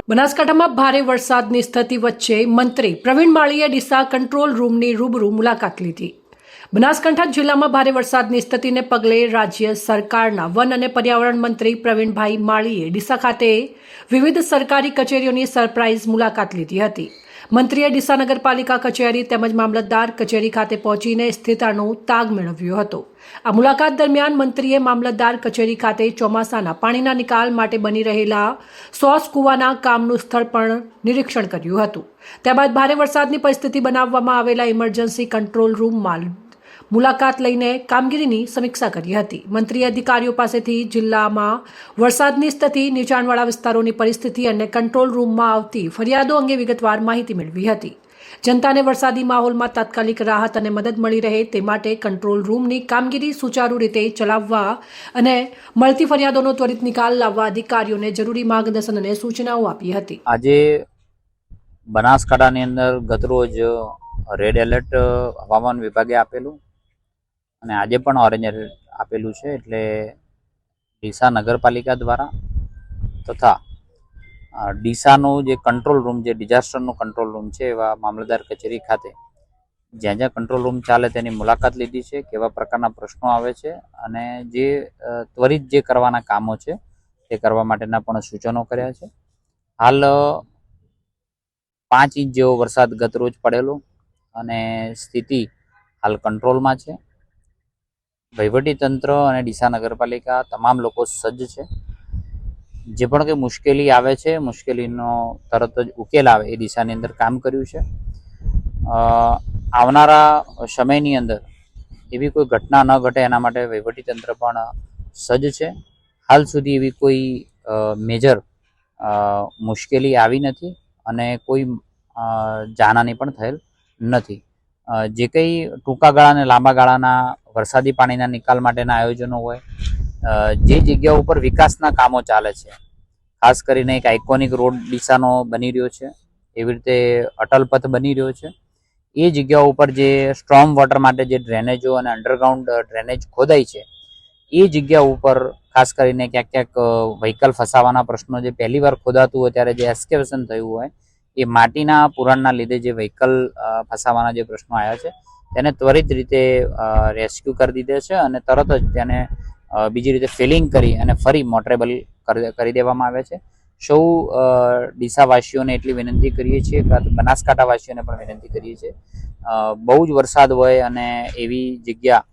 બનાસકાંઠામાં ભારે વરસાદની સ્થિતિ વચ્ચે મંત્રી પ્રવીણ માળીએ ડીસા કંટ્રોલ રૂમની રૂબરૂ મુલાકાત લીધી। બનાસકાંઠા જિલ્લામાં ભારે વરસાદની સ્થિતિને પગલે રાજ્ય સરકારના વન અને પર્યાવરણ મંત્રી પ્રવીણભાઈ માળીએ ડીસા ખાતે વિવિધ સરકારી કચેરીઓની સરપ્રાઇઝ મુલાકાત લીધી હતી। મંત્રીએ ડીસા નગરપાલિકા કચેરી તેમજ મામલતદાર કચેરી ખાતે પહોંચીને સ્થિતિનો તાગ મેળવ્યો હતો। આ મુલાકાત દરમિયાન મંત્રીએ મામલતદાર કચેરી ખાતે ચોમાસાના પાણીના નિકાલ માટે બની રહેલા 100 કૂવાના કામનું સ્થળ પણ નિરીક્ષણ કર્યું હતું। ત્યારબાદ ભારે વરસાદની પરિસ્થિતિ બનાવવામાં આવેલા ઇમરજન્સી કંટ્રોલ રૂમમાં મુલાકાત લઈને કામગીરીની સમીક્ષા કરી હતી। મંત્રીએ અધિકારીઓ પાસેથી જિલ્લામાં વરસાદની સ્થિતિ, નીચાણવાળા વિસ્તારોની પરિસ્થિતિ અને કંટ્રોલ રૂમમાં આવતી ફરિયાદો અંગે વિગતવાર માહિતી મેળવી હતી। જનતાને વરસાદી માહોલમાં તાત્કાલિક રાહત અને મદદ મળી રહે તે માટે કંટ્રોલ રૂમની કામગીરી સુચારુ રીતે ચલાવવા અને મળતી ફરિયાદોનો ત્વરિત નિકાલ લાવવા અધિકારીઓને જરૂરી માર્ગદર્શન અને સૂચનાઓ આપી હતી। આજે બનાસકાંઠાની અંદર ગતરોજ રેડ એલર્ટ હવામાન વિભાગે આપેલું અને આજે પણ ઓરેન્જ એલર્ટ આપેલું છે। એટલે ડીસા નગરપાલિકા દ્વારા તથા ડીસાનો જે કંટ્રોલ રૂમ, જે ડિઝાસ્ટરનો કંટ્રોલ રૂમ છે, એવા મામલતદાર કચેરી ખાતે જ્યાં જ્યાં કંટ્રોલ રૂમ ચાલે તેની મુલાકાત લીધી છે, કેવા પ્રકારના પ્રશ્નો આવે છે અને જે ત્વરિત જે કરવાના કામો છે તે કરવા માટેના પણ સૂચનો કર્યા છે। હાલ 5 ઇંચ જેવો વરસાદ ગતરોજ પડેલો અને સ્થિતિ હાલ કંટ્રોલમાં છે। વહીવટીતંત્ર અને ડીસા નગરપાલિકા તમામ લોકો સજ્જ છે। જે પણ કંઈ મુશ્કેલી આવે છે, મુશ્કેલીનો તરત જ ઉકેલ આવે એ દિશાની અંદર કામ કર્યું છે। આવનારા સમયની અંદર એવી કોઈ ઘટના ન ઘટે એના માટે વહીવટીતંત્ર પણ સજ્જ છે। હાલ સુધી એવી કોઈ મેજર મુશ્કેલી આવી નથી અને કોઈ જાનહાની પણ થયેલ નથી। જે કંઈ ટૂંકા ગાળા અને લાંબા ગાળાના વરસાદી પાણીના નિકાલ માટેના આયોજનો હોય, જે જગ્યા ઉપર વિકાસના કામો ચાલે છે, ખાસ કરીને એક આઇકોનિક રોડ ડીસાનો બની રહ્યો છે, એવી રીતે અટલ પથ બની રહ્યો છે, એ જગ્યા ઉપર જે સ્ટ્રોમ વોટર માટે જે ડ્રેનેજો અને અંડરગ્રાઉન્ડ ડ્રેનેજ ખોદાય છે, એ જગ્યા ઉપર ખાસ કરીને ક્યાંક ક્યાંક વ્હીકલ ફસાવાના પ્રશ્નો, જે પહેલી વાર ખોદાતું હોય ત્યારે જે એસ્કેવેશન થયું હોય, એ માટીના પુરાણના લીધે જે વ્હીકલ ફસાવાના જે પ્રશ્નો આવ્યા છે તેને ત્વરિત રીતે રેસ્ક્યુ કરી દીધે છે અને તરત જ તેને બીજી રીતે ફિલિંગ કરી અને ફરી મોટરેબલ કરી દેવામાં આવે છે। સૌ ડીસાવાસીઓને એટલી વિનંતી કરીએ છીએ, બનાસકાંઠાવાસીઓને પણ વિનંતી કરીએ છીએ, બહુ જ વરસાદ હોય અને એવી જગ્યા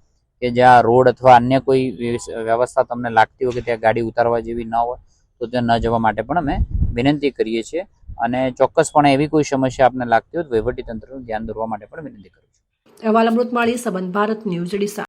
કે જ્યાં રોડ અથવા અન્ય કોઈ વ્યવસ્થા તમને લાગતી હોય કે ત્યાં ગાડી ઉતારવા જેવી ન હોય તો ત્યાં ન જવા માટે પણ અમે વિનંતી કરીએ છીએ અને ચોક્કસપણે એવી કોઈ સમસ્યા આપને લાગતી હોય તો વહીવટીતંત્રનું ધ્યાન દોરવા માટે પણ વિનંતી કરું છું। અહેવાલ અમૃત માળી, સંબંધ ભારત ન્યૂઝ, ડીસા।